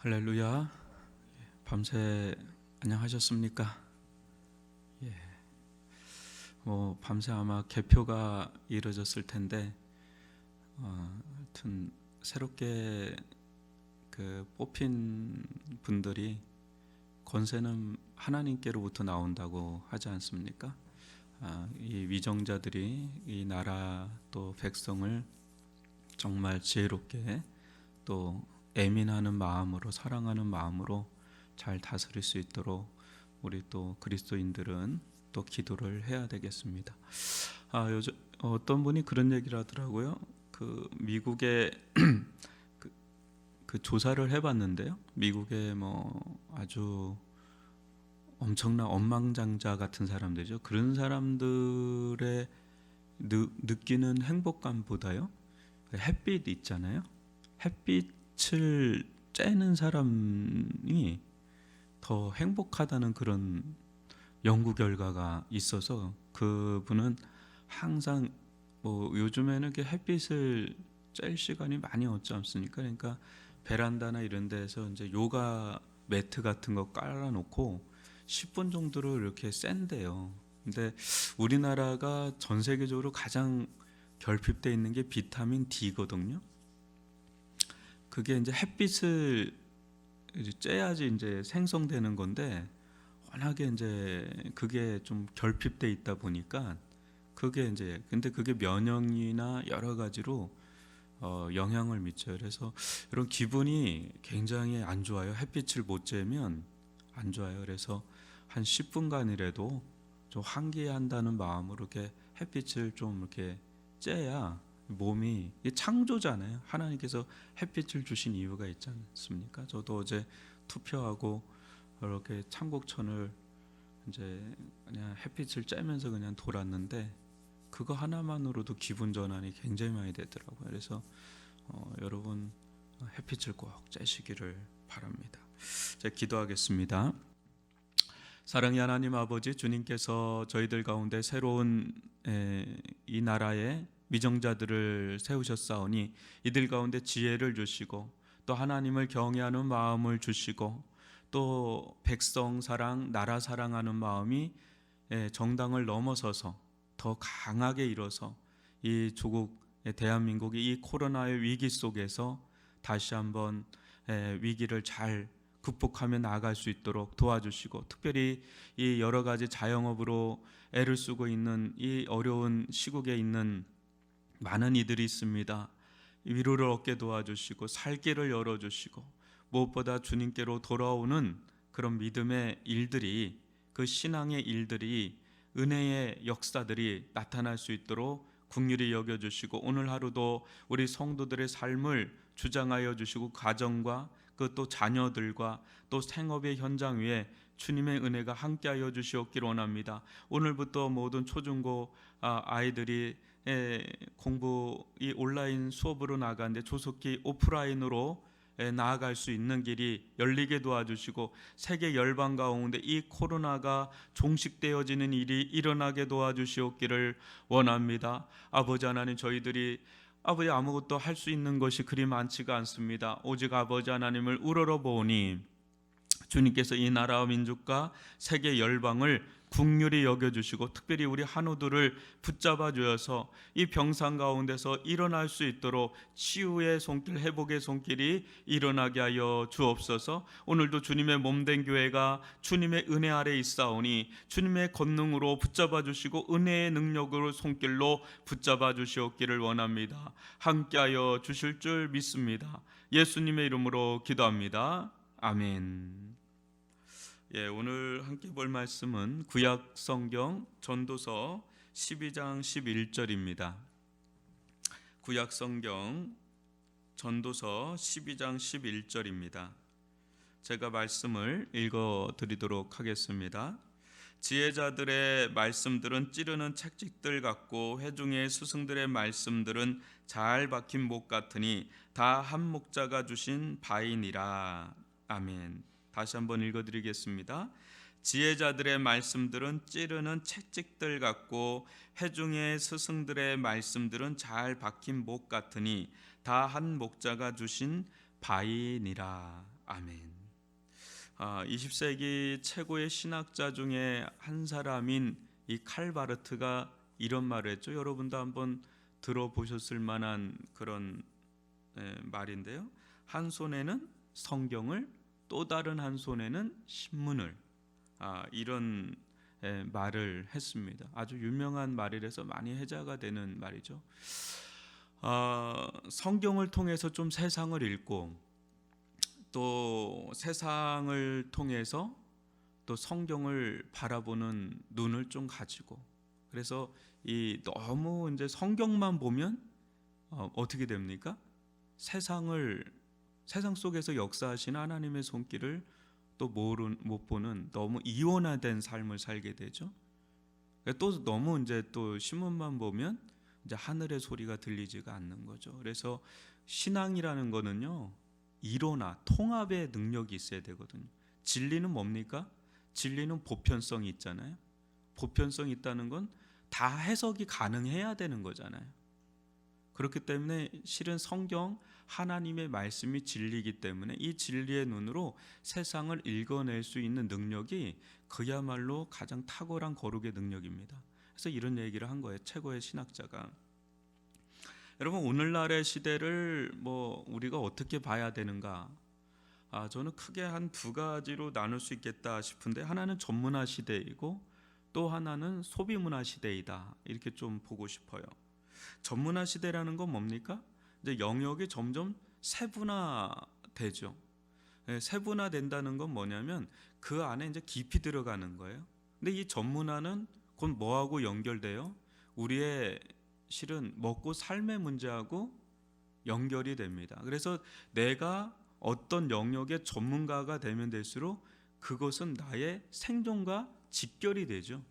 할렐루야. 밤새 안녕하셨습니까? 예. 밤새 아마 개표가 이루어졌을 텐데, 하여튼 새롭게 뽑힌 분들이 권세는 하나님께로부터 나온다고 하지 않습니까? 이 위정자들이 이 나라 또 백성을 정말 지혜롭게 또 애민하는 마음으로 사랑하는 마음으로 잘 다스릴 수 있도록 우리 또 그리스도인들은 또 기도를 해야 되겠습니다. 요즘 어떤 분이 그런 얘기를 하더라고요. 미국에 그 조사를 해봤는데요. 미국에 아주 엄청난 억만장자 같은 사람들이죠. 그런 사람들의 느끼는 행복감보다요, 햇빛 있잖아요. 햇빛을 쬐는 사람이 더 행복하다는 그런 연구 결과가 있어서 그분은 항상 요즘에는 이렇게 햇빛을 쬐일 시간이 많이 없지 않습니까? 그러니까 베란다나 이런 데서 이제 요가 매트 같은 거 깔아놓고 10분 정도로 이렇게 샌대요. 근데 우리나라가 전 세계적으로 가장 결핍되어 있는 게 비타민 D거든요. 그게 이제 햇빛을 쬐야지 이제 생성되는 건데, 워낙에 이제 그게 좀 결핍돼 있다 보니까 근데 그게 면역이나 여러 가지로 영향을 미쳐요. 그래서 이런 기분이 굉장히 안 좋아요. 햇빛을 못 쬐면 안 좋아요. 그래서 한 10분간이라도 좀 환기한다는 마음으로 이렇게 햇빛을 좀 이렇게 쬐야 몸이, 이게 창조잖아요. 하나님께서 햇빛을 주신 이유가 있지 않습니까? 저도 어제 투표하고 이렇게 창곡천을 이제 그냥 햇빛을 쬐면서 그냥 돌았는데, 그거 하나만으로도 기분 전환이 굉장히 많이 되더라고요. 그래서 여러분 햇빛을 꼭 쬐시기를 바랍니다. 제가 기도하겠습니다. 사랑의 하나님 아버지, 주님께서 저희들 가운데 새로운 이 나라의 미정자들을 세우셨사오니 이들 가운데 지혜를 주시고 또 하나님을 경외하는 마음을 주시고 또 백성 사랑, 나라 사랑하는 마음이 정당을 넘어서서 더 강하게 일어서 이 조국 대한민국이 이 코로나의 위기 속에서 다시 한번 위기를 잘 극복하며 나아갈 수 있도록 도와주시고, 특별히 이 여러 가지 자영업으로 애를 쓰고 있는 이 어려운 시국에 있는 많은 이들이 있습니다. 위로를 얻게 도와주시고 살 길을 열어주시고, 무엇보다 주님께로 돌아오는 그런 믿음의 일들이, 그 신앙의 일들이, 은혜의 역사들이 나타날 수 있도록 긍휼히 여겨주시고, 오늘 하루도 우리 성도들의 삶을 주장하여 주시고 가정과 그 또 자녀들과 또 생업의 현장 위에 주님의 은혜가 함께하여 주시옵기를 원합니다. 오늘부터 모든 초중고 아이들이 공부 이 온라인 수업으로 나가는데 조속히 오프라인으로 나아갈 수 있는 길이 열리게 도와주시고, 세계 열방 가운데 이 코로나가 종식되어지는 일이 일어나게 도와주시옵기를 원합니다. 아버지 하나님, 저희들이 아버지 아무것도 할 수 있는 것이 그리 많지가 않습니다. 오직 아버지 하나님을 우러러보니 주님께서 이 나라와 민족과 세계 열방을 긍휼히 여겨주시고 특별히 우리 한우들을 붙잡아 주어서 이 병상 가운데서 일어날 수 있도록 치유의 손길, 회복의 손길이 일어나게 하여 주옵소서. 오늘도 주님의 몸된 교회가 주님의 은혜 아래 있사오니 주님의 권능으로 붙잡아 주시고 은혜의 능력으로 손길로 붙잡아 주시옵기를 원합니다. 함께하여 주실 줄 믿습니다. 예수님의 이름으로 기도합니다. 아멘. 오늘 함께 볼 말씀은 구약 성경 전도서 12장 11절입니다. 구약 성경 전도서 12장 11절입니다. 제가 말씀을 읽어 드리도록 하겠습니다. 지혜자들의 말씀들은 찌르는 책찍들 같고 회중의 스승들의 말씀들은 잘 박힌 목 같으니 다 한 목자가 주신 바이니라. 아멘. 다시 한번 읽어드리겠습니다. 지혜자들의 말씀들은 찌르는 채찍들 같고 회중의 스승들의 말씀들은 잘 박힌 목 같으니 다 한 목자가 주신 바이니라. 아멘. 20세기 최고의 신학자 중에 한 사람인 이 칼 바르트가 이런 말을 했죠. 여러분도 한번 들어보셨을 만한 그런 말인데요. 한 손에는 성경을, 또 다른 한 손에는 신문을, 이런 말을 했습니다. 아주 유명한 말이라서 많이 회자가 되는 말이죠. 성경을 통해서 좀 세상을 읽고, 또 세상을 통해서 또 성경을 바라보는 눈을 좀 가지고, 그래서 이 너무 이제 성경만 보면 어떻게 됩니까? 세상 속에서 역사하시는 하나님의 손길을 또 못 보는 너무 이원화된 삶을 살게 되죠. 또 너무 이제 또 신문만 보면 이제 하늘의 소리가 들리지가 않는 거죠. 그래서 신앙이라는 거는요, 이론화, 통합의 능력이 있어야 되거든요. 진리는 뭡니까? 진리는 보편성이 있잖아요. 보편성이 있다는 건 다 해석이 가능해야 되는 거잖아요. 그렇기 때문에 실은 성경, 하나님의 말씀이 진리이기 때문에 이 진리의 눈으로 세상을 읽어낼 수 있는 능력이 그야말로 가장 탁월한 거룩의 능력입니다. 그래서 이런 얘기를 한 거예요. 최고의 신학자가. 여러분, 오늘날의 시대를 우리가 어떻게 봐야 되는가? 저는 크게 한 두 가지로 나눌 수 있겠다 싶은데, 하나는 전문화 시대이고 또 하나는 소비문화 시대이다, 이렇게 좀 보고 싶어요. 전문화 시대라는 건 뭡니까? 이제 영역이 점점 세분화되죠. 세분화된다는 건 뭐냐면 그 안에 이제 깊이 들어가는 거예요. 근데 이 전문화는 곧 뭐하고 연결돼요? 우리의 실은 먹고 삶의 문제하고 연결이 됩니다. 그래서 내가 어떤 영역의 전문가가 되면 될수록 그것은 나의 생존과 직결이 되죠.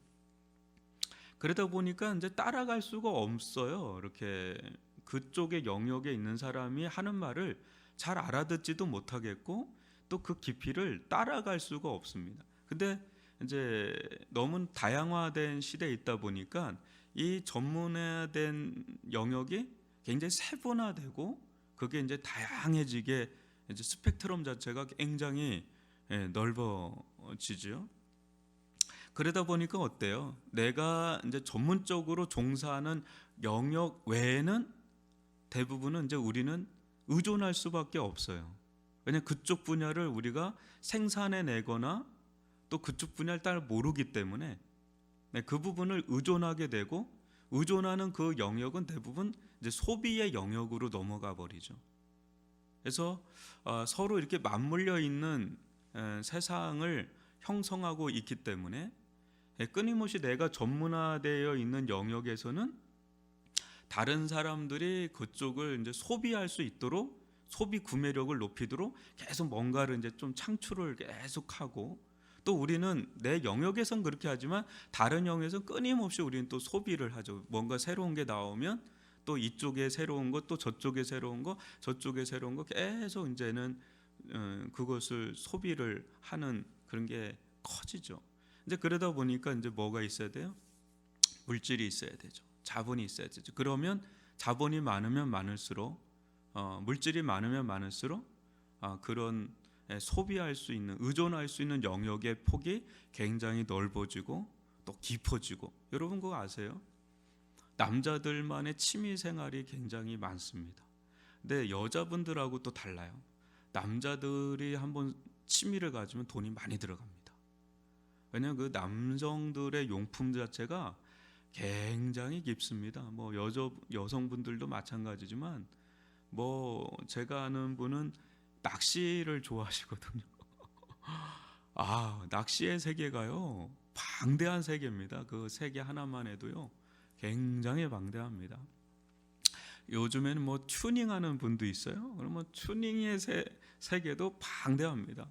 그러다 보니까 이제 따라갈 수가 없어요. 이렇게 그쪽의 영역에 있는 사람이 하는 말을 잘 알아듣지도 못하겠고, 또 그 깊이를 따라갈 수가 없습니다. 근데 이제 너무 다양화된 시대에 있다 보니까 이 전문화된 영역이 굉장히 세분화되고, 그게 이제 다양해지게 이제 스펙트럼 자체가 굉장히 넓어지죠. 그러다 보니까 어때요? 내가 이제 전문적으로 종사하는 영역 외에는 대부분은 이제 우리는 의존할 수밖에 없어요. 왜냐하면 그쪽 분야를 우리가 생산해 내거나 또 그쪽 분야를 잘 모르기 때문에 그 부분을 의존하게 되고, 의존하는 그 영역은 대부분 이제 소비의 영역으로 넘어가 버리죠. 그래서 서로 이렇게 맞물려 있는 세상을 형성하고 있기 때문에 끊임없이 내가 전문화되어 있는 영역에서는 다른 사람들이 그쪽을 이제 소비할 수 있도록, 소비 구매력을 높이도록 계속 뭔가를 이제 좀 창출을 계속하고, 또 우리는 내 영역에선 그렇게 하지만 다른 영역에선 끊임없이 우리는 또 소비를 하죠. 뭔가 새로운 게 나오면 또 이쪽에 새로운 것, 또 저쪽에 새로운 거, 저쪽에 새로운 거, 계속 이제는 그것을 소비를 하는 그런 게 커지죠. 이제 그러다 보니까 이제 뭐가 있어야 돼요? 물질이 있어야 되죠. 자본이 있어야 되죠. 그러면 자본이 많으면 많을수록, 물질이 많으면 많을수록 그런 소비할 수 있는, 의존할 수 있는 영역의 폭이 굉장히 넓어지고 또 깊어지고. 여러분 그거 아세요? 남자들만의 취미 생활이 굉장히 많습니다. 근데 여자분들하고 또 달라요. 남자들이 한번 취미를 가지면 돈이 많이 들어갑니다. 왜냐하면 그 남성들의 용품 자체가 굉장히 깊습니다. 여성분들도 마찬가지지만, 제가 아는 분은 낚시를 좋아하시거든요. 낚시의 세계가요, 방대한 세계입니다. 그 세계 하나만 해도요, 굉장히 방대합니다. 요즘에는 튜닝하는 분도 있어요. 그러면 튜닝의 세계도 방대합니다.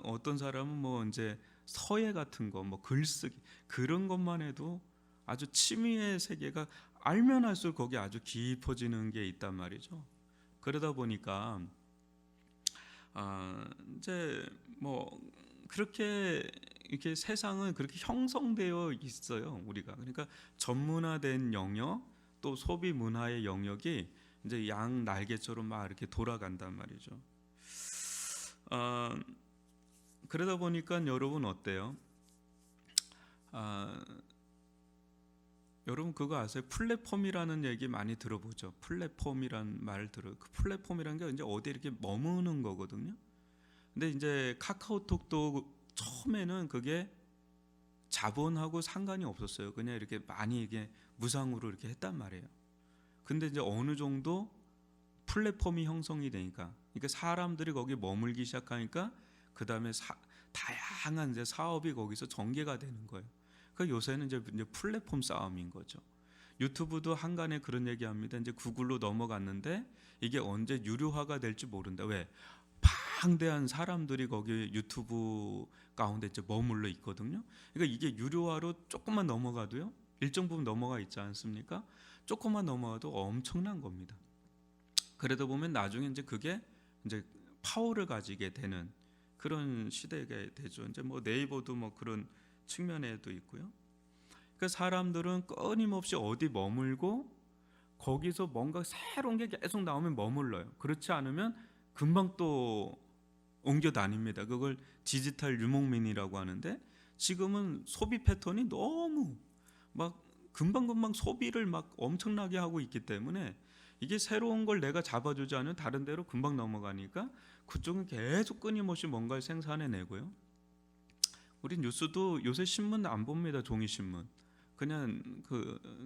어떤 사람은 이제 서예 같은 거, 글쓰기, 그런 것만 해도 아주 취미의 세계가 알면 할수록 거기 아주 깊어지는 게 있단 말이죠. 그러다 보니까 이제 그렇게 이렇게 세상은 그렇게 형성되어 있어요, 우리가. 그러니까 전문화된 영역, 또 소비 문화의 영역이 이제 양 날개처럼 막 이렇게 돌아간단 말이죠. 아, 그러다 보니까 여러분 어때요? 아, 여러분 그거 아세요? 플랫폼이라는 얘기 많이 들어보죠. 플랫폼이란 말 들어요. 그 플랫폼이라는 게 이제 어디 이렇게 머무는 거거든요. 근데 이제 카카오톡도 처음에는 그게 자본하고 상관이 없었어요. 그냥 이렇게 많이 이게 무상으로 이렇게 했단 말이에요. 근데 이제 어느 정도 플랫폼이 형성이 되니까, 그러니까 사람들이 거기 머물기 시작하니까 그 다음에 다양한 이제 사업이 거기서 전개가 되는 거예요. 그러니까 요새는 이제 플랫폼 싸움인 거죠. 유튜브도 한간에 그런 얘기합니다. 이제 구글로 넘어갔는데 이게 언제 유료화가 될지 모른다. 왜? 방대한 사람들이 거기 유튜브 가운데 이제 머물러 있거든요. 그러니까 이게 유료화로 조금만 넘어가도요, 일정 부분 넘어가 있지 않습니까? 조금만 넘어가도 엄청난 겁니다. 그러다 보면 나중에 이제 그게 이제 파워를 가지게 되는 그런 시대가 되죠. 이제 뭐 네이버도 뭐 그런 측면에도 있고요. 그러니까 사람들은 끊임없이 어디 머물고 거기서 뭔가 새로운 게 계속 나오면 머물러요. 그렇지 않으면 금방 또 옮겨 다닙니다. 그걸 디지털 유목민이라고 하는데, 지금은 소비 패턴이 너무 막 금방금방 소비를 막 엄청나게 하고 있기 때문에 이게 새로운 걸 내가 잡아주지 않으면 다른 데로 금방 넘어가니까 그쪽은 계속 끊임없이 뭔가를 생산해내고요. 우리 뉴스도 요새 신문 안 봅니다. 종이 신문. 그냥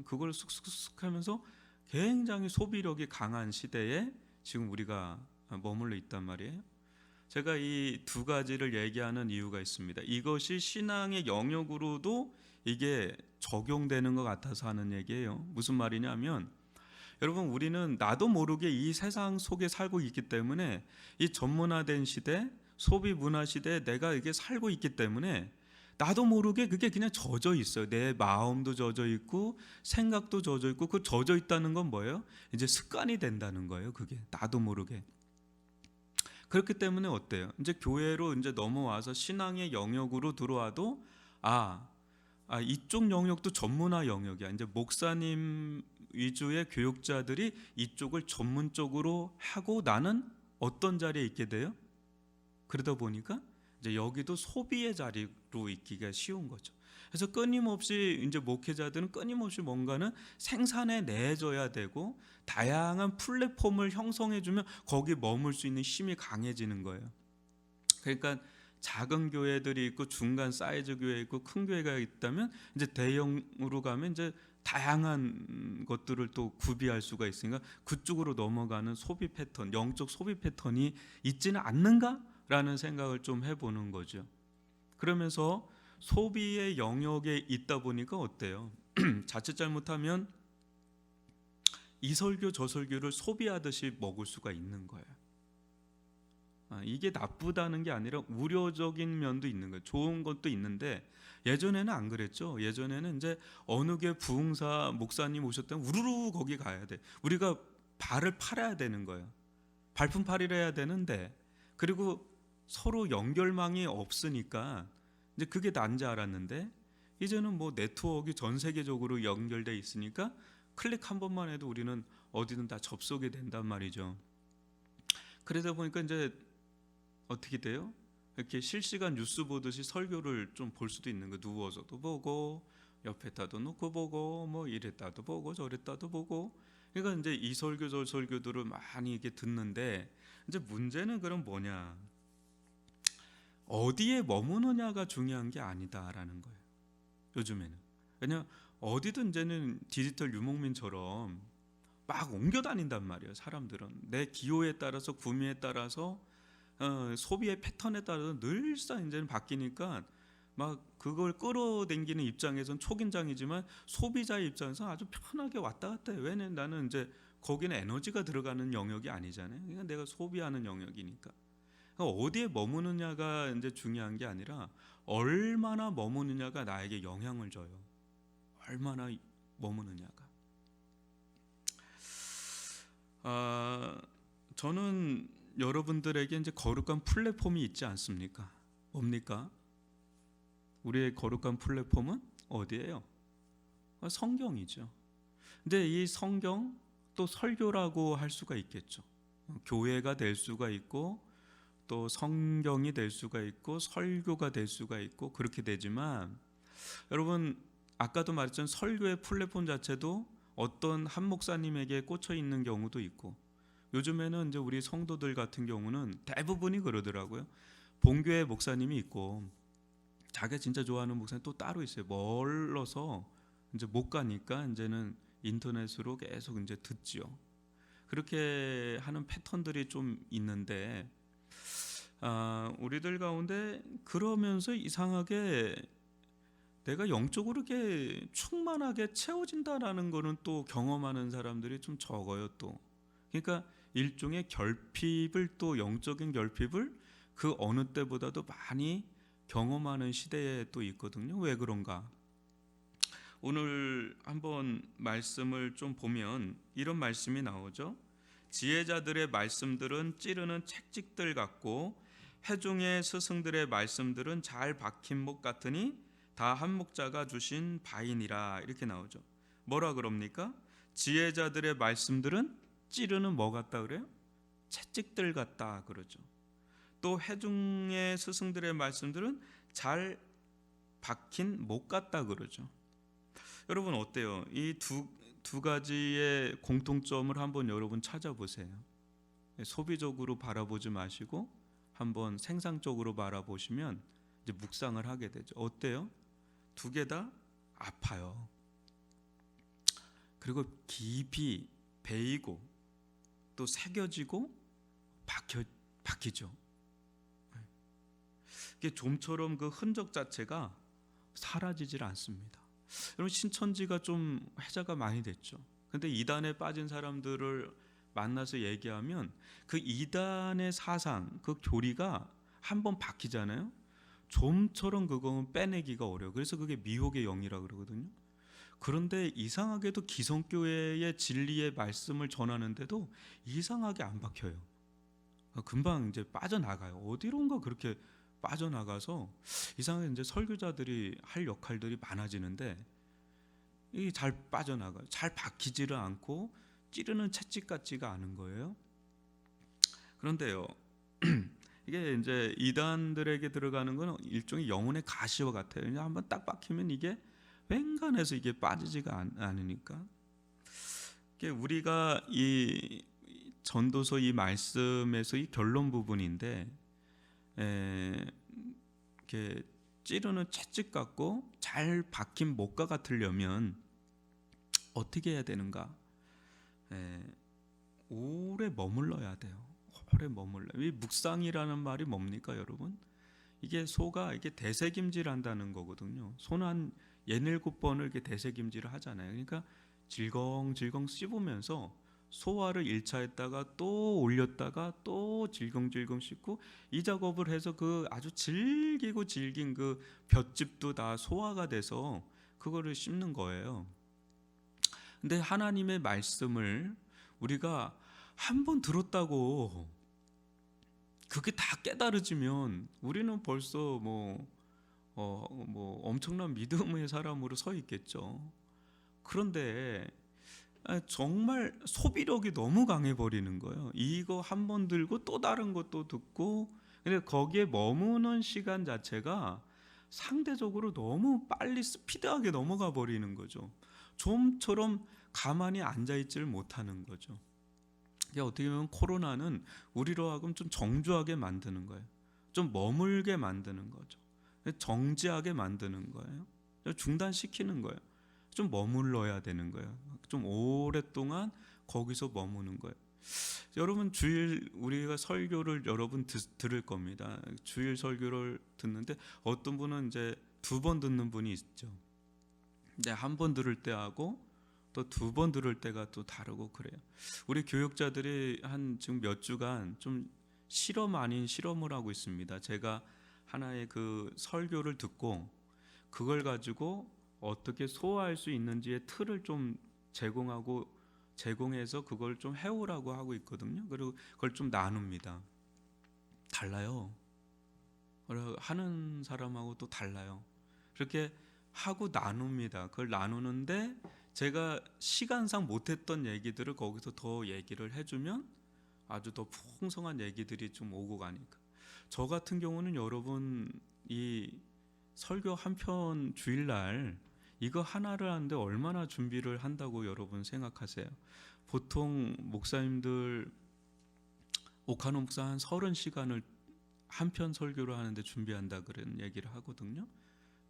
그걸 쑥쑥쑥 하면서 굉장히 소비력이 강한 시대에 지금 우리가 머물러 있단 말이에요. 제가 이 두 가지를 얘기하는 이유가 있습니다. 이것이 신앙의 영역으로도 이게 적용되는 것 같아서 하는 얘기예요. 무슨 말이냐면, 여러분 우리는 나도 모르게 이 세상 속에 살고 있기 때문에, 이 전문화된 시대, 소비 문화 시대에 내가 이게 살고 있기 때문에 나도 모르게 그게 그냥 젖어 있어요. 내 마음도 젖어 있고 생각도 젖어 있고, 그 젖어 있다는 건 뭐예요? 이제 습관이 된다는 거예요. 그게 나도 모르게. 그렇기 때문에 어때요? 이제 교회로 이제 넘어와서 신앙의 영역으로 들어와도 이쪽 영역도 전문화 영역이야. 이제 목사님 위주의 교육자들이 이쪽을 전문적으로 하고 나는 어떤 자리에 있게 돼요? 그러다 보니까 이제 여기도 소비의 자리로 있기가 쉬운 거죠. 그래서 끊임없이 이제 목회자들은 끊임없이 뭔가는 생산해 내줘야 되고 다양한 플랫폼을 형성해 주면 거기 머물 수 있는 힘이 강해지는 거예요. 그러니까 작은 교회들이 있고 중간 사이즈 교회 있고 큰 교회가 있다면 이제 대형으로 가면 이제 다양한 것들을 또 구비할 수가 있으니까 그쪽으로 넘어가는 소비 패턴, 영적 소비 패턴이 있지는 않는가라는 생각을 좀 해보는 거죠. 그러면서 소비의 영역에 있다 보니까 어때요? 자칫 잘못하면 이 설교 저 설교를 소비하듯이 먹을 수가 있는 거예요. 이게 나쁘다는 게 아니라 우려적인 면도 있는 거예요. 좋은 것도 있는데 예전에는 안 그랬죠. 예전에는 이제 어느 게 부흥사 목사님 오셨다면 우르르 거기 가야 돼. 우리가 발을 팔아야 되는 거예요. 발품팔이를 해야 되는데, 그리고 서로 연결망이 없으니까 이제 그게 난지 알았는데, 이제는 뭐 네트워크가 전 세계적으로 연결돼 있으니까 클릭 한 번만 해도 우리는 어디든 다 접속이 된단 말이죠. 그러다 보니까 이제 어떻게 돼요? 이렇게 실시간 뉴스 보듯이 설교를 좀 볼 수도 있는 거. 누워서도 보고 옆에다도 놓고 보고 뭐 이랬다도 보고 저랬다도 보고. 그러니까 이제 이 설교 저 설교들을 많이 이렇게 듣는데, 이제 문제는 그럼 뭐냐? 어디에 머무느냐가 중요한 게 아니다라는 거예요. 요즘에는 그냥 어디든 이제는 디지털 유목민처럼 막 옮겨 다닌단 말이에요. 사람들은 내 기호에 따라서 구미에 따라서 소비의 패턴에 따라서 늘상 이제는 바뀌니까 막 그걸 끌어당기는 입장에서는 초긴장이지만 소비자의 입장에서 아주 편하게 왔다 갔다 해요. 왜냐면 나는 이제 거기는 에너지가 들어가는 영역이 아니잖아요. 그러니까 내가 소비하는 영역이니까. 그러니까 어디에 머무느냐가 이제 중요한 게 아니라 얼마나 머무느냐가 나에게 영향을 줘요. 얼마나 머무느냐가. 저는 여러분들에게 이제 거룩한 플랫폼이 있지 않습니까? 뭡니까? 우리의 거룩한 플랫폼은 어디예요? 성경이죠. 근데 이 성경 또 설교라고 할 수가 있겠죠. 교회가 될 수가 있고 또 성경이 될 수가 있고 설교가 될 수가 있고 그렇게 되지만, 여러분 아까도 말했지만 설교의 플랫폼 자체도 어떤 한 목사님에게 꽂혀 있는 경우도 있고, 요즘에는 이제 우리 성도들 같은 경우는 대부분이 그러더라고요. 본교회 목사님이 있고 자기가 진짜 좋아하는 목사님 또 따로 있어요. 멀어서 이제 못 가니까 이제는 인터넷으로 계속 이제 듣지요. 그렇게 하는 패턴들이 좀 있는데, 우리들 가운데 그러면서 이상하게 내가 영적으로 이렇게 충만하게 채워진다라는 거는 또 경험하는 사람들이 좀 적어요. 또 그러니까 일종의 결핍을, 또 영적인 결핍을 그 어느 때보다도 많이 경험하는 시대에 또 있거든요. 왜 그런가? 오늘 한번 말씀을 좀 보면 이런 말씀이 나오죠. 지혜자들의 말씀들은 찌르는 채찍들 같고 회중의 스승들의 말씀들은 잘 박힌 목 같으니 다 한 목자가 주신 바이니라, 이렇게 나오죠. 뭐라 그럽니까? 지혜자들의 말씀들은 찌르는 뭐 같다 그래요? 채찍들 같다 그러죠. 또 회중의 스승들의 말씀들은 잘 박힌 목 같다 그러죠. 여러분 어때요? 이 두 가지의 공통점을 한번 여러분 찾아보세요. 소비적으로 바라보지 마시고 한번 생산적으로 바라보시면 이제 묵상을 하게 되죠. 어때요? 두 개 다 아파요. 그리고 깊이 베이고 또 새겨지고 박히죠. 이게 좀처럼 그 흔적 자체가 사라지질 않습니다. 여러분 신천지가 좀 해자가 많이 됐죠. 근데 이단에 빠진 사람들을 만나서 얘기하면 그 이단의 사상, 그 교리가 한번 박히잖아요. 좀처럼 그거는 빼내기가 어려워요. 그래서 그게 미혹의 영이라 그러거든요. 그런데 이상하게도 기성교회의 진리의 말씀을 전하는데도 이상하게 안 박혀요. 금방 이제 빠져나가요. 어디론가 그렇게 빠져나가서 이상하게 이제 설교자들이 할 역할들이 많아지는데 이게 잘 빠져나가요. 잘 박히지를 않고 찌르는 채찍 같지가 않은 거예요. 그런데요, 이게 이제 이단들에게 들어가는 건 일종의 영혼의 가시와 같아요. 그냥 한번 딱 박히면 이게 웬간해서 이게 빠지지가 않으니까. 우리가 이 전도서 이 말씀에서 이 결론 부분인데, 이렇게 찌르는 채찍 같고 잘 박힌 목과 같으려면 어떻게 해야 되는가? 오래 머물러야 돼요. 오래 머물러. 이 묵상이라는 말이 뭡니까, 여러분? 이게 소가 이게 대세김질한다는 거거든요. 소는 한 67번을 이렇게 대세김질을 하잖아요. 그러니까 질겅질겅 씹으면서 소화를 1차 했다가 또 올렸다가 또 질겅질겅 씹고, 이 작업을 해서 그 아주 질기고 질긴 그 볏짚도 다 소화가 돼서 그거를 씹는 거예요. 근데 하나님의 말씀을 우리가 한 번 들었다고 그게 다 깨달아지면 우리는 벌써 뭐 엄청난 믿음의 사람으로 서 있겠죠. 그런데 정말 소비력이 너무 강해 버리는 거예요. 이거 한 번 들고 또 다른 것도 듣고, 근데 거기에 머무는 시간 자체가 상대적으로 너무 빨리 스피드하게 넘어가 버리는 거죠. 좀처럼 가만히 앉아 있지를 못하는 거죠. 이게 어떻게 보면 코로나는 우리로 하여금 좀 정주하게 만드는 거예요. 좀 머물게 만드는 거죠. 정지하게 만드는 거예요. 중단시키는 거예요. 좀 머물러야 되는 거예요. 좀 오랫동안 거기서 머무는 거예요. 여러분 주일 우리가 설교를 여러분 들을 겁니다. 주일 설교를 듣는데 어떤 분은 이제 2번 듣는 분이 있죠. 근데 한 번 들을 때하고 또 2번 들을 때가 또 다르고 그래요. 우리 교육자들이 한 지금 몇 주간 좀 실험 아닌 실험을 하고 있습니다. 제가 하나의 그 설교를 듣고 그걸 가지고 어떻게 소화할 수 있는지의 틀을 좀 제공해서 그걸 좀 해오라고 하고 있거든요. 그리고 그걸 좀 나눕니다. 달라요. 하는 사람하고 또 달라요. 그렇게 하고 나눕니다. 그걸 나누는데 제가 시간상 못했던 얘기들을 거기서 더 얘기를 해주면 아주 더 풍성한 얘기들이 좀 오고 가니까. 저 같은 경우는 여러분 이 설교 한 편 주일날 이거 하나를 하는데 얼마나 준비를 한다고 여러분 생각하세요? 보통 목사님들 오카노 목사 한 30시간을 한 편 설교를 하는데 준비한다 그런 얘기를 하거든요.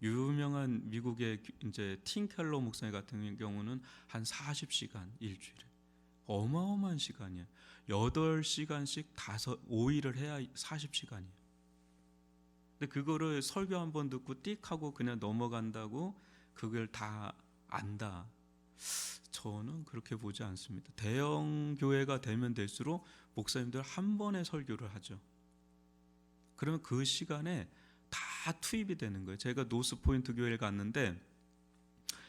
유명한 미국의 이제 팀 켈러 목사님 같은 경우는 한 40시간 일주일에 어마어마한 시간이에요. 8시간씩 5일을 해야 40시간이에요. 근데 그거를 설교 한 번 듣고 띡 하고 그냥 넘어간다고 그걸 다 안다. 저는 그렇게 보지 않습니다. 대형 교회가 되면 될수록 목사님들 한 번에 설교를 하죠. 그러면 그 시간에 다 투입이 되는 거예요. 제가 노스포인트 교회를 갔는데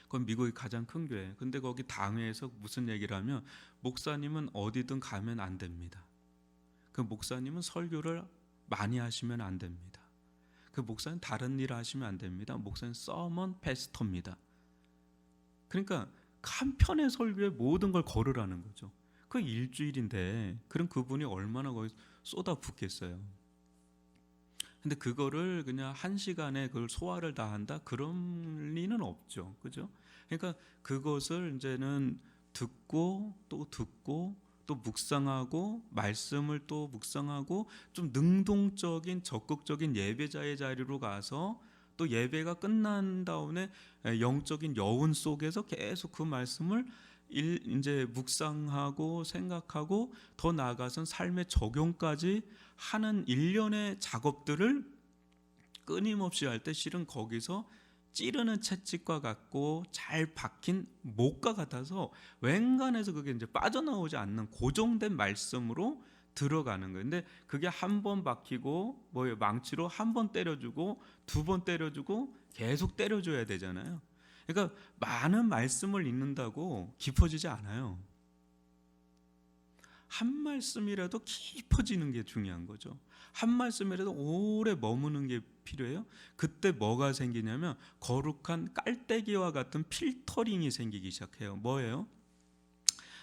그건 미국의 가장 큰 교회. 근데 거기 당회에서 무슨 얘기를 하면 목사님은 어디든 가면 안 됩니다. 그 목사님은 설교를 많이 하시면 안 됩니다. 그 목사는 다른 일을 하시면 안 됩니다. 목사는 서먼 패스터입니다. 그러니까 한 편의 설교에 모든 걸 걸으라는 거죠. 그 일주일인데 그럼 그분이 얼마나 거기 쏟아붓겠어요. 근데 그거를 그냥 한 시간에 그걸 소화를 다 한다? 그런 리는 없죠. 그죠? 그러니까 그것을 이제는 듣고 또 묵상하고 말씀을 또 묵상하고 좀 능동적인 적극적인 예배자의 자리로 가서 또 예배가 끝난 다음에 영적인 여운 속에서 계속 그 말씀을 이제 묵상하고 생각하고 더 나아가선 삶의 적용까지 하는 일련의 작업들을 끊임없이 할 때 실은 거기서 찌르는 채찍과 같고 잘 박힌 목과 같아서 웬간해서 그게 이제 빠져나오지 않는 고정된 말씀으로 들어가는 거예요. 근데 그게 한 번 박히고 뭐예요? 망치로 한 번 때려주고 두 번 때려주고 계속 때려줘야 되잖아요. 그러니까 많은 말씀을 읽는다고 깊어지지 않아요. 한 말씀이라도 깊어지는 게 중요한 거죠. 한 말씀이라도 오래 머무는 게 필요해요. 그때 뭐가 생기냐면 거룩한 깔때기와 같은 필터링이 생기기 시작해요. 뭐예요?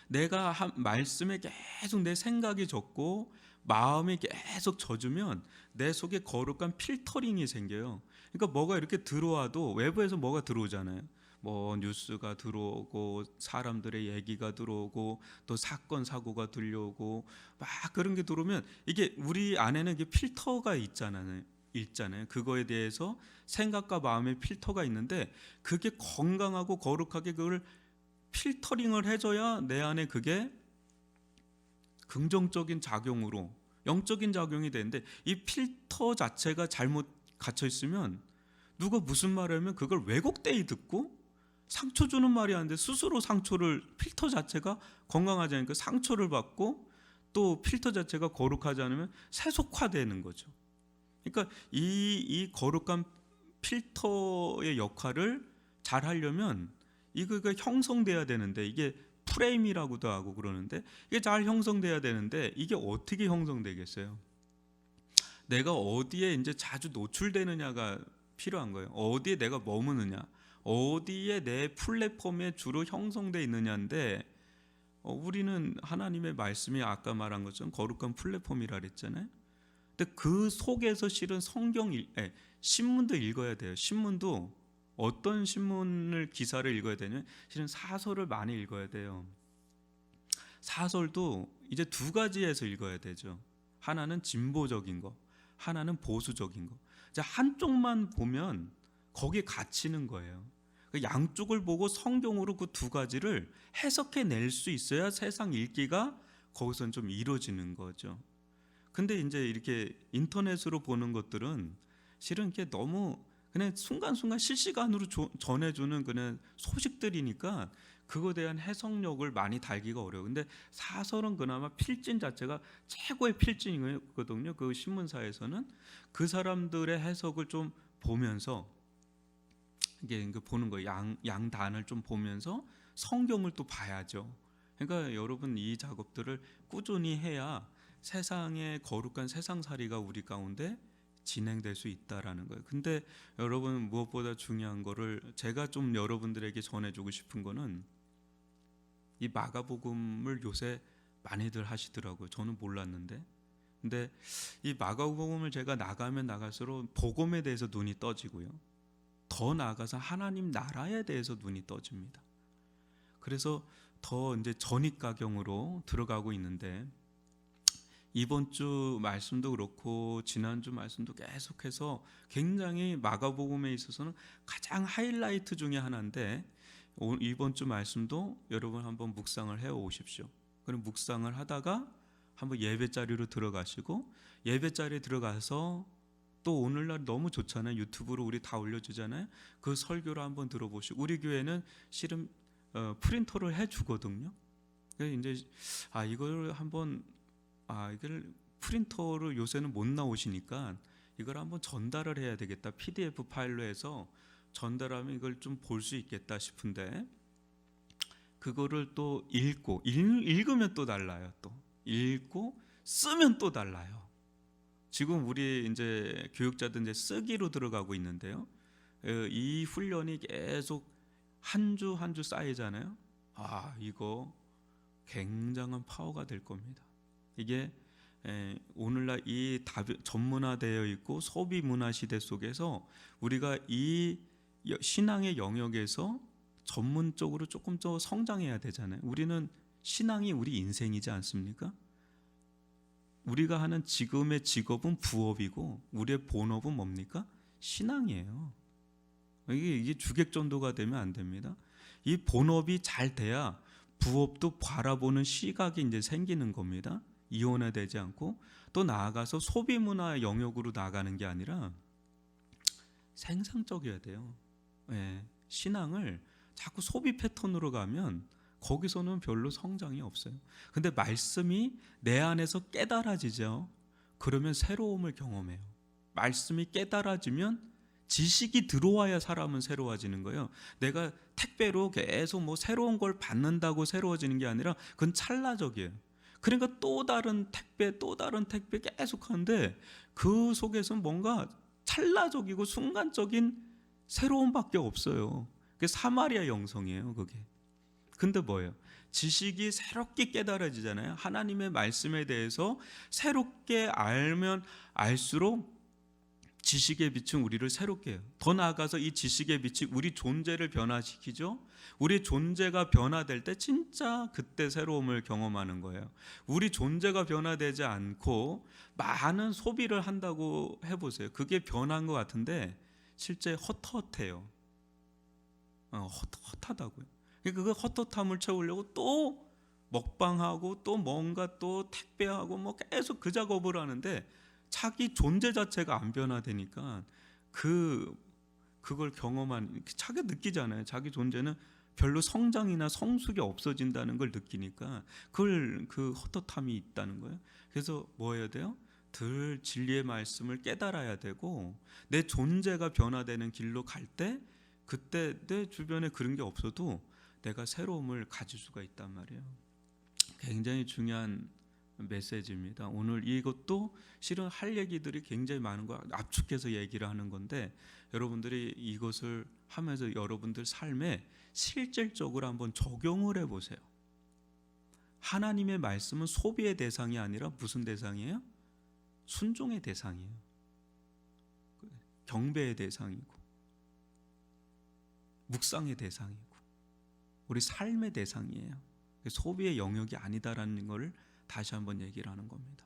내가 한 말씀에 계속 내 생각이 젖고 마음이 계속 젖으면 내 속에 거룩한 필터링이 생겨요. 그러니까 뭐가 이렇게 들어와도 외부에서 뭐가 들어오잖아요. 뭐 뉴스가 들어오고 사람들의 얘기가 들어오고 또 사건 사고가 들려오고 막 그런 게 들어오면 이게 우리 안에는 이게 필터가 있잖아요. 그거에 대해서 생각과 마음의 필터가 있는데 그게 건강하고 거룩하게 그걸 필터링을 해줘야 내 안에 그게 긍정적인 작용으로 영적인 작용이 되는데 이 필터 자체가 잘못 갇혀 있으면 누가 무슨 말을 하면 그걸 왜곡되이 듣고 상처 주는 말이 아닌데 스스로 상처를 필터 자체가 건강하지 않으니까 상처를 받고 또 필터 자체가 거룩하지 않으면 세속화되는 거죠. 그러니까 이 거룩한 필터의 역할을 잘 하려면 이거가 형성돼야 되는데 이게 프레임이라고도 하고 그러는데 이게 잘 형성돼야 되는데 이게 어떻게 형성되겠어요? 내가 어디에 이제 자주 노출되느냐가 필요한 거예요. 어디에 내가 머무느냐, 어디에 내 플랫폼에 주로 형성돼 있느냐인데 우리는 하나님의 말씀이 아까 말한 것처럼 거룩한 플랫폼이라 그랬잖아요. 근데 그 속에서 실은 신문도 읽어야 돼요. 신문도 어떤 신문을 기사를 읽어야 되냐면 실은 사설을 많이 읽어야 돼요. 사설도 이제 두 가지에서 읽어야 되죠. 하나는 진보적인 거, 하나는 보수적인 거. 자, 한쪽만 보면 거기에 갇히는 거예요. 양쪽을 보고 성경으로 그 두 가지를 해석해 낼 수 있어야 세상 읽기가 거기선 좀 이루어지는 거죠. 근데 이제 이렇게 인터넷으로 보는 것들은 실은 이게 너무 그냥 순간순간 실시간으로 전해주는 그냥 소식들이니까 그거에 대한 해석력을 많이 달기가 어려워요. 근데 사설은 그나마 필진 자체가 최고의 필진이거든요. 그 신문사에서는 그 사람들의 해석을 좀 보면서 이게 보는 거예요. 양단을 좀 보면서 성경을 또 봐야죠. 그러니까 여러분 이 작업들을 꾸준히 해야 세상의 거룩한 세상살이가 우리 가운데 진행될 수 있다라는 거예요. 근데 여러분 무엇보다 중요한 거를 제가 좀 여러분들에게 전해주고 싶은 거는 이 마가복음을 요새 많이들 하시더라고요. 저는 몰랐는데 근데 이 마가복음을 제가 나가면 나갈수록 복음에 대해서 눈이 떠지고요. 더 나아가서 하나님 나라에 대해서 눈이 떠집니다. 그래서 더 이제 전입가경으로 들어가고 있는데, 이번 주 말씀도 그렇고 지난주 말씀도 계속해서 굉장히 마가복음에 있어서는 가장 하이라이트 중에 하나인데, 이번 주 말씀도 여러분 한번 묵상을 해 오십시오. 그럼 묵상을 하다가 한번 예배 자리로 들어가시고, 예배 자리에 들어가서 또 오늘날 너무 좋잖아요. 유튜브로 우리 다 올려주잖아요. 그 설교를 한번 들어보시고, 우리 교회는 실은 프린터를 해주거든요. 그래서 이제 이걸 한번 이걸 프린터로 요새는 못 나오시니까 이걸 한번 전달을 해야 되겠다. PDF 파일로 해서 전달하면 이걸 좀 볼 수 있겠다 싶은데, 그거를 또 읽으면 또 달라요. 또 읽고 쓰면 또 달라요. 지금 우리 이제 교육자들 이제 쓰기로 들어가고 있는데요. 이 훈련이 계속 한 주 한 주 쌓이잖아요. 이거 굉장한 파워가 될 겁니다. 이게 오늘날 이 전문화되어 있고 소비 문화 시대 속에서 우리가 이 신앙의 영역에서 전문적으로 조금 더 성장해야 되잖아요. 우리는 신앙이 우리 인생이지 않습니까? 우리가 하는 지금의 직업은 부업이고 우리의 본업은 뭡니까? 신앙이에요. 이게 주객전도가 되면 안 됩니다. 이 본업이 잘 돼야 부업도 바라보는 시각이 이제 생기는 겁니다. 이원화되지 않고, 또 나아가서 소비 문화의 영역으로 나가는 게 아니라 생산적이어야 돼요. 신앙을 자꾸 소비 패턴으로 가면 거기서는 별로 성장이 없어요. 근데 말씀이 내 안에서 깨달아지죠. 그러면 새로움을 경험해요. 말씀이 깨달아지면 지식이 들어와야 사람은 새로워지는 거예요. 내가 택배로 계속 뭐 새로운 걸 받는다고 새로워지는 게 아니라 그건 찰나적이에요. 그러니까 또 다른 택배 계속 하는데 그 속에서는 뭔가 찰나적이고 순간적인 새로움밖에 없어요. 그게 사마리아 영성이에요, 그게. 근데 뭐예요? 지식이 새롭게 깨달아지잖아요. 하나님의 말씀에 대해서 새롭게 알면 알수록 지식의 빛은 우리를 새롭게 해요. 더 나아가서 이 지식의 빛이 우리 존재를 변화시키죠. 우리 존재가 변화될 때 진짜 그때 새로움을 경험하는 거예요. 우리 존재가 변화되지 않고 많은 소비를 한다고 해보세요. 그게 변한 것 같은데 실제 헛헛해요. 헛헛하다고요. 그 헛헛함을 채우려고 또 먹방하고 또 뭔가 또 택배하고 뭐 계속 그 작업을 하는데 자기 존재 자체가 안 변화되니까 그걸 경험한 자기가 느끼잖아요. 자기 존재는 별로 성장이나 성숙이 없어진다는 걸 느끼니까 그 헛헛함이 있다는 거예요. 그래서 뭐 해야 돼요? 늘 진리의 말씀을 깨달아야 되고 내 존재가 변화되는 길로 갈 때 그때 내 주변에 그런 게 없어도 내가 새로움을 가질 수가 있단 말이에요. 굉장히 중요한 메시지입니다. 오늘 이것도 실은 할 얘기들이 굉장히 많은 거 압축해서 얘기를 하는 건데 여러분들이 이것을 하면서 여러분들 삶에 실질적으로 한번 적용을 해보세요. 하나님의 말씀은 소비의 대상이 아니라 무슨 대상이에요? 순종의 대상이에요. 경배의 대상이고 묵상의 대상이고 우리 삶의 대상이에요. 소비의 영역이 아니다라는 것을 다시 한번 얘기를 하는 겁니다.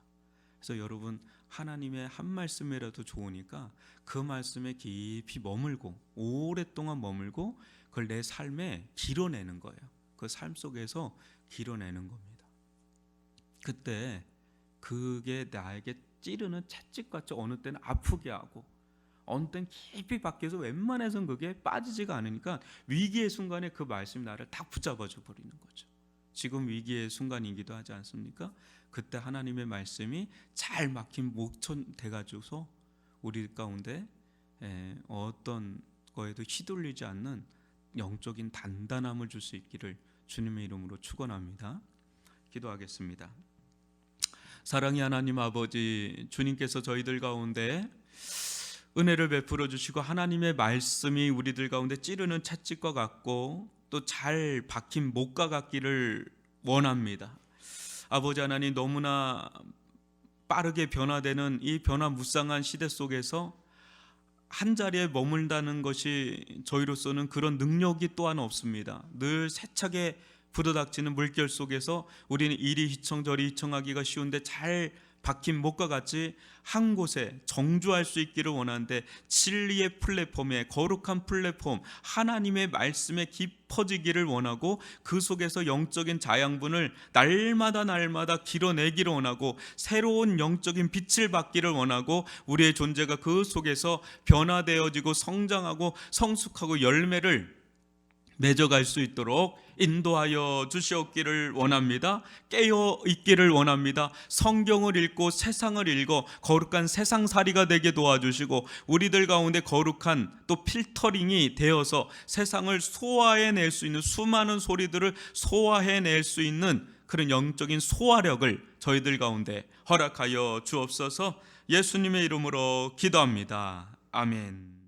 그래서 여러분 하나님의 한 말씀이라도 좋으니까 그 말씀에 깊이 머물고 오랫동안 머물고 그걸 내 삶에 길어내는 거예요. 그 삶 속에서 길어내는 겁니다. 그때 그게 나에게 찌르는 채찍같이 어느 때는 아프게 하고 어느 때는 깊이 박혀서 웬만해서는 그게 빠지지가 않으니까 위기의 순간에 그 말씀이 나를 딱 붙잡아줘 버리는 거죠. 지금 위기의 순간이기도 하지 않습니까? 그때 하나님의 말씀이 잘 막힌 목천 돼가지고서 우리 가운데 어떤 거에도 휘둘리지 않는 영적인 단단함을 줄 수 있기를 주님의 이름으로 축원합니다. 기도하겠습니다. 사랑의 하나님 아버지, 주님께서 저희들 가운데 은혜를 베풀어 주시고 하나님의 말씀이 우리들 가운데 찌르는 채찍과 같고 또 잘 박힌 목과 같기를 원합니다. 아버지 하나님, 너무나 빠르게 변화되는 이 변화무쌍한 시대 속에서 한 자리에 머물다는 것이 저희로서는 그런 능력이 또한 없습니다. 늘 세차게 부도닥치는 물결 속에서 우리는 이리 휘청 저리 휘청하기가 쉬운데 잘 박힌 못과 같이 한 곳에 정주할 수 있기를 원하는데, 진리의 플랫폼에, 거룩한 플랫폼 하나님의 말씀에 깊어지기를 원하고, 그 속에서 영적인 자양분을 날마다 길어내기를 원하고, 새로운 영적인 빛을 받기를 원하고, 우리의 존재가 그 속에서 변화되어지고 성장하고 성숙하고 열매를 맺어갈 수 있도록 인도하여 주시옵기를 원합니다. 깨어 있기를 원합니다. 성경을 읽고 세상을 읽어 거룩한 세상살이가 되게 도와주시고, 우리들 가운데 거룩한 또 필터링이 되어서 세상을 소화해낼 수 있는, 수많은 소리들을 소화해낼 수 있는 그런 영적인 소화력을 저희들 가운데 허락하여 주옵소서. 예수님의 이름으로 기도합니다. 아멘.